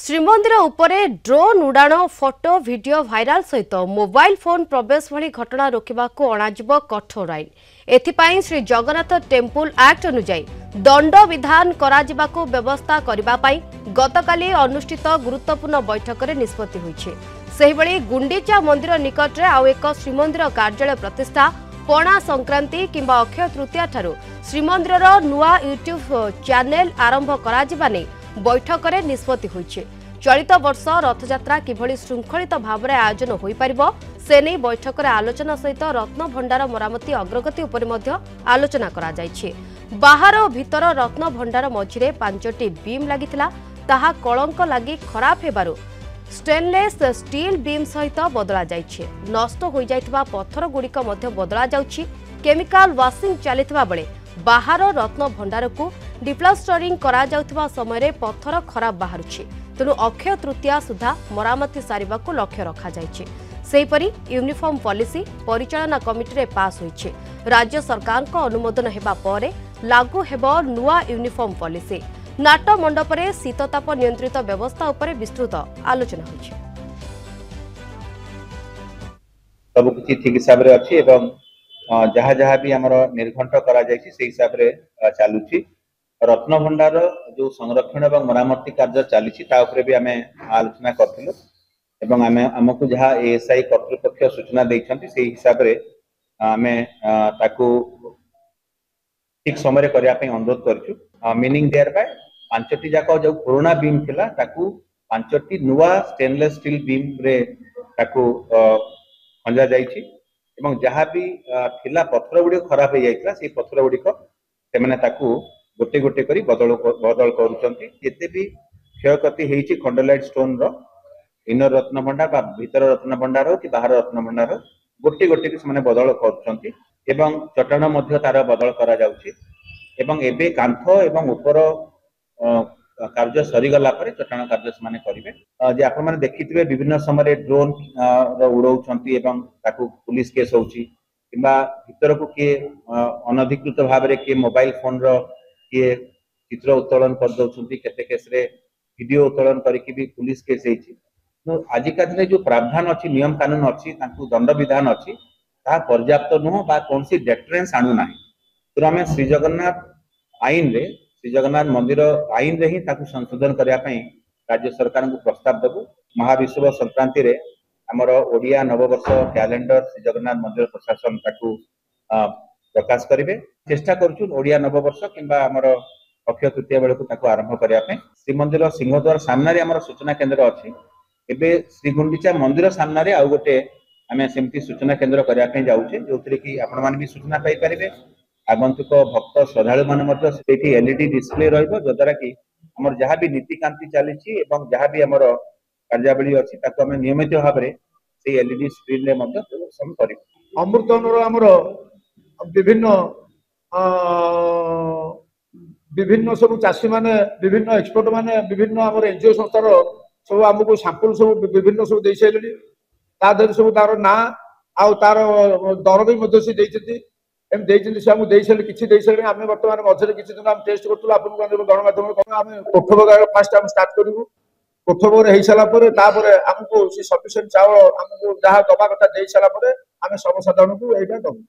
श्रीमंदिर उपरे drone उड़ाण photo video viral सहित mobile phone प्रवेश भली घटना रोकवा को अणाजिब कठोर आईन। एथिपाई श्री जगन्नाथ टेम्पल एक्ट अनुजाई दंड विधान कराजिबा को व्यवस्था करबा पाई गतकाली अनुष्ठित गुरुत्वपूर्ण बैठक में निष्पत्ति होइछे। सेहिबळी गुंडीचा मंदिर निकट में आउ एक श्रीमंदिर कार्यालय प्रतिष्ठा पणा संक्रांति किंबा अक्षय तृतीया ठारू श्रीमंदिर नुआ यूट्यूब चैनल आरंभ कराजिबा नै बैठक में निष्पत्ति होइछे। चलित वर्ष रथयात्रा किभली श्रृंखलित भाव में आयोजन हो पारिबो से नहीं बैठक में आलोचना सहित रत्न भंडार मरामती अग्रगति उपर मध्य आलोचना करा जायछे। बाहर और भीतर रत्न भंडार मझिरे 5टी बीम लागिथिला ताहा कलंक लागि खराब हेबारु स्टेनलेस स्टील बीम सहित बदला जायछे। नष्ट हो जायथिबा पत्थर गुड़िक मध्य बदला जाउछि। केमिकल वाशिंग चलिथिबा बेले बाहर रत्न भंडार को डिप्लास्टरिंग करा जाउथिबा समय रे पत्थर खराब बाहरुछि। तेणु अक्षय तृतीया सुधा मरामती सारिबा को लक्ष्य रखा जायछे। सेहीपरि यूनिफॉर्म पॉलिसी परिचालना कमिटी रे पास होइछे। राज्य सरकार को अनुमोदन हेबा परे लागू हेबो नुआ यूनिफॉर्म पॉलिसी। नाट मंडप रे शीतताप नियंत्रित व्यवस्था उपरे विस्तृत आलोचना होइछे। सब किछि ठीक हिसाब रे अछि एवं जहाँ जहाँ भी आमर निर्घंट करा जायछि से हिसाब रे चालुछि। रत्न भंडार जो संरक्षण एवं मरामती कार्य चली भी आम आलोचना करूँ एवं आम आमको जहाँ एएसआई कर्तृपक्ष सूचना देइछन्ति से हिसाब रे आमे ताकू ठीक समय करने अनुरोध करूँ। मीनिंग देयर बाय 5टी जाक जो पुराना बीम थिला ताकू 5टी नुआ स्टेनलेस स्टील बीम रे ताकू खंजा जाइछि एवं जहाँ भी थिला पत्थर गुड़ी खराब हो जाइछला से पत्थर गुड़ी से माने ताकू गोटे गोटे करी बदल करूछन्ति। जेते भी क्षयक्षति हेछि खंडलाइट स्टोन रो इनर रत्न भंडार बा भीतर रत्न भंडार हो कि बाहर रत्न भंडार गोटे गोटे की से बदल करूछन्ति एवं चट्टाण मध्य तार बदल करा जाउछि एवं एबे कांथ एवं ऊपर कार्य सरीगला पर चट्टाण कार्य से करेंगे। जे आपण माने देखिथिबे विभिन्न समय ड्रोन उड़ौछन्ति एवं ताकू पुलिस केस होछि किंबा भीतर को किए अनधिकृत भाव में किए मोबाइल फोन रो किए चित्र उत्तोलन कर दउछन्ति केते केस रे वीडियो उत्तोलन करके भी पुलिस केस हेछि। तो आजिका दिन जो प्रावधान अच्छी नियम कानून अच्छी दंड विधान अच्छी ता पर्याप्त नुह बा कौन सी डेटरेंस आणु नाही। तो आम श्री जगन्नाथ आईन रे श्री जगन्नाथ मंदिर आईन रे ही ताकू संशोधन करने राज्य सरकार को प्रस्ताव देबु। महाविश्व संक्रांति रे आमर ओडिया नववर्ष कैलेंडर श्री जगन्नाथ मंदिर प्रशासन ताकू प्रकाश करेंगे। चेष्टा करूँ ओडिया नववर्ष किंबा आमर अक्षय तृतीया बेलू ताकू आरंभ करने। श्रीमंदिर सिंहद्वार सामने आमर सूचना केन्द्र अच्छी एवं श्रीगुंडीचा मंदिर सामने आउ गोटे आम सेमती सूचना केन्द्र करने जाऊे जो कि आपण मैंने भी सूचना पाइपर। आगंतुक भक्त श्रद्धालु मैंने एलईडी डिस्प्ले रद्वारा कि आमर जहाँ भी नीतिकांति चली जहाँ भी आमर कार्यावली अच्छी आम नियमित भाव में से एलईडी स्क्रीन रे प्रदर्शन कर। अमृतनर आमर विभिन्न विभिन्न सब चाषी माने विभिन्न एक्सपर्ट माने विभिन्न आमर एनजीओ संस्थार सब आमको सैंपल सब विभिन्न सब दे सारे तार सब तार ना आउ तार दर भी से एम से आमको दे सारे किसी दे सारे आम बर्तमान मझे किसी दिन आम टेस्ट करूँ आपको गणमाध्यम आम कोठभोग फास्ट आम स्टार्ट करूँ। कोठभोग हो सारापर आमको सफिसीयंट चाउल आमको जहाँ दवा कथा दे सारापर आम सर्वसाधारण को यहाँ दबू।